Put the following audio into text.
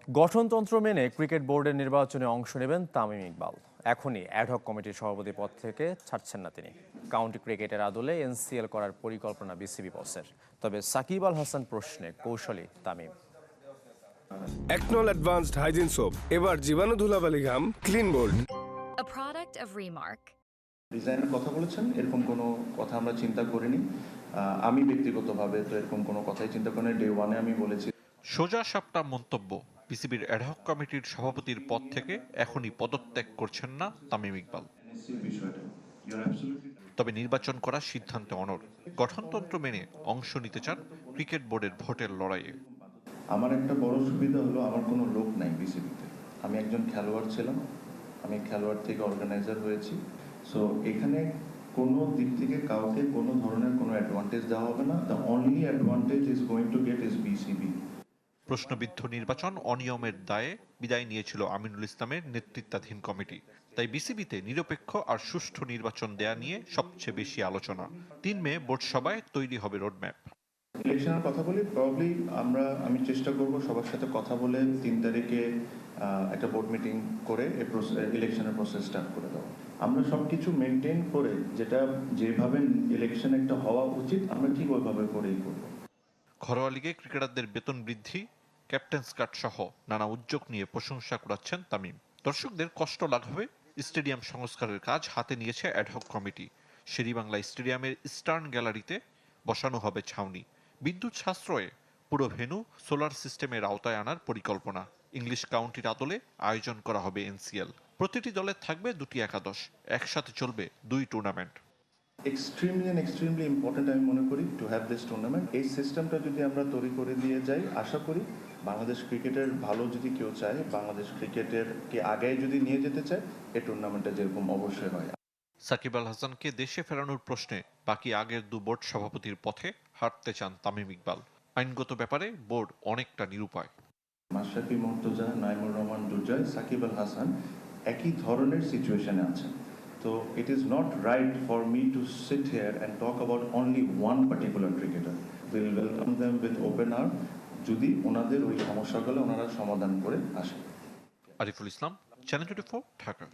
গঠনতন্ত্র মেনে ক্রিকেট বোর্ডের নির্বাচনে অংশ নেবেন তামিম ইকবাল। এখনই অ্যাডহক কমিটির সভাপতি পদ থেকে ছাড়ছেন না তিনি। কাউন্টি ক্রিকেটের আদলে এনসিএল করার পরিকল্পনা বিসিবি বসের। তবে সাকিব আল হাসান প্রশ্নে কৌশলী তামিম। একনল অ্যাডভান্সড হাইজিন সোপ, এবার জীবাণু ধুলাবালি ঘাম clean bold. A product of Remark. ডিজাইনের কথা বলেছেন, এরকম কোনো কথা আমরা চিন্তা করিনি। আমি ব্যক্তিগতভাবে তো এরকম কোনো কথাই চিন্তা করিনি। ডে ওয়ানে আমি বলেছি। সোজা সাপটা মন্তব্য, বিসিবির অ্যাডহক কমিটির সভাপতির পদ থেকে এখনই পদত্যাগ করছেন না তামিম ইকবাল। তবে নির্বাচন করার সিদ্ধান্তে অনড়। গঠনতন্ত্র মেনে অংশ নিতে চান ক্রিকেট বোর্ডের ভোটের লড়াইয়ে। আমার একটা বড় সুবিধা হলো আমার কোনো লোক নাই বিসিবিতে। আমি একজন খেলোয়াড় ছিলাম, আমি খেলোয়াড় থেকে অর্গানাইজার হয়েছি। সো এখানে কোনো দিক থেকে কাউকে কোনো ধরনের কোনো অ্যাডভান্টেজ দেওয়া হবে না। The only advantage is going to get is BCB. প্রশ্নবিদ্ধ নির্বাচন অনিয়মের দায়ে বিদায় নিয়েছিল আমিনুল ইসলামের নেতৃত্বাধীন কমিটি। তাই বিসিবিতে নিরপেক্ষ আর সুষ্ঠু নির্বাচন দেয়া নিয়ে সবচেয়ে বেশি আলোচনা। 3 মে বোর্ড সভায় তৈরি হবে রোডম্যাপ। ইলেকশনের কথা বলি, প্রবাবলি আমি চেষ্টা করব সবার সাথে কথা বলে 3 তারিখে একটা বোর্ড মিটিং করে ইলেকশনের প্রসেস স্টার্ট করে দেওয়া। আমরা সব কিছু মেনটেন করে যেভাবে ইলেকশন একটা হওয়া উচিত আমরা ঠিক ওইভাবে করেই করব। ঘরোয়া লিগে ক্রিকেটারদের বেতন বৃদ্ধি, ক্যাপ্টেন্স কাট সহ নানা উদ্যোগ নিয়ে প্রশংসা করাচ্ছেন তামিম। দর্শকদের কষ্ট লাঘবে স্টেডিয়াম সংস্কারের কাজ হাতে নিয়েছে অ্যাডহক কমিটি। শেরেবাংলা স্টেডিয়ামের ইস্টার্ন গ্যালারিতে বসানো হবে ছাউনি। বিদ্যুৎ সাশ্রয়ে পুরো ভেন্যু সোলার সিস্টেমের আওতায় আনার পরিকল্পনা। ইংলিশ কাউন্টির আদলে আয়োজন করা হবে এনসিএল। প্রতিটি দলের থাকবে 2টি একাদশ, একসাথে চলবে 2 টুর্নামেন্ট। এক্সট্রিমলি ইম্পর্টেন্ট আমি মনে করি টু হ্যাভ দিস টুর্নামেন্ট। এই সিস্টেমটা যদি আমরা তৈরি করে দিয়ে যাই, আশা করি বাংলাদেশ ক্রিকেটের ভালো যদি কেউ চায়, বাংলাদেশ ক্রিকেটেরকে আগে যদি নিয়ে যেতে চায়, এই টুর্নামেন্টটা যেরকম অবশ্যই হয়। সাকিব আল হাসানকে দেশে ফেরানোর প্রশ্নে বাকি আগের 2 বোর্ড সভাপতির পথে হাঁটতে চান তামিম ইকবাল। আইনগত ব্যাপারে বোর্ড অনেকটা নিরুপায়। মাশরাফি মুর্তজা, নাইমুর রহমান দুর্জয়, সাকিব আল হাসান একই ধরনের সিচুয়েশনে আছেন। তো it is not right for me two sit here and talk about only one particular cricketer. Will welcome them with open arm, যদি ওনাদের ওই সমস্যাগুলো ওনারা সমাধান করে আসেন। আরিফুল ইসলাম, চ্যানেল 24, ঢাকা।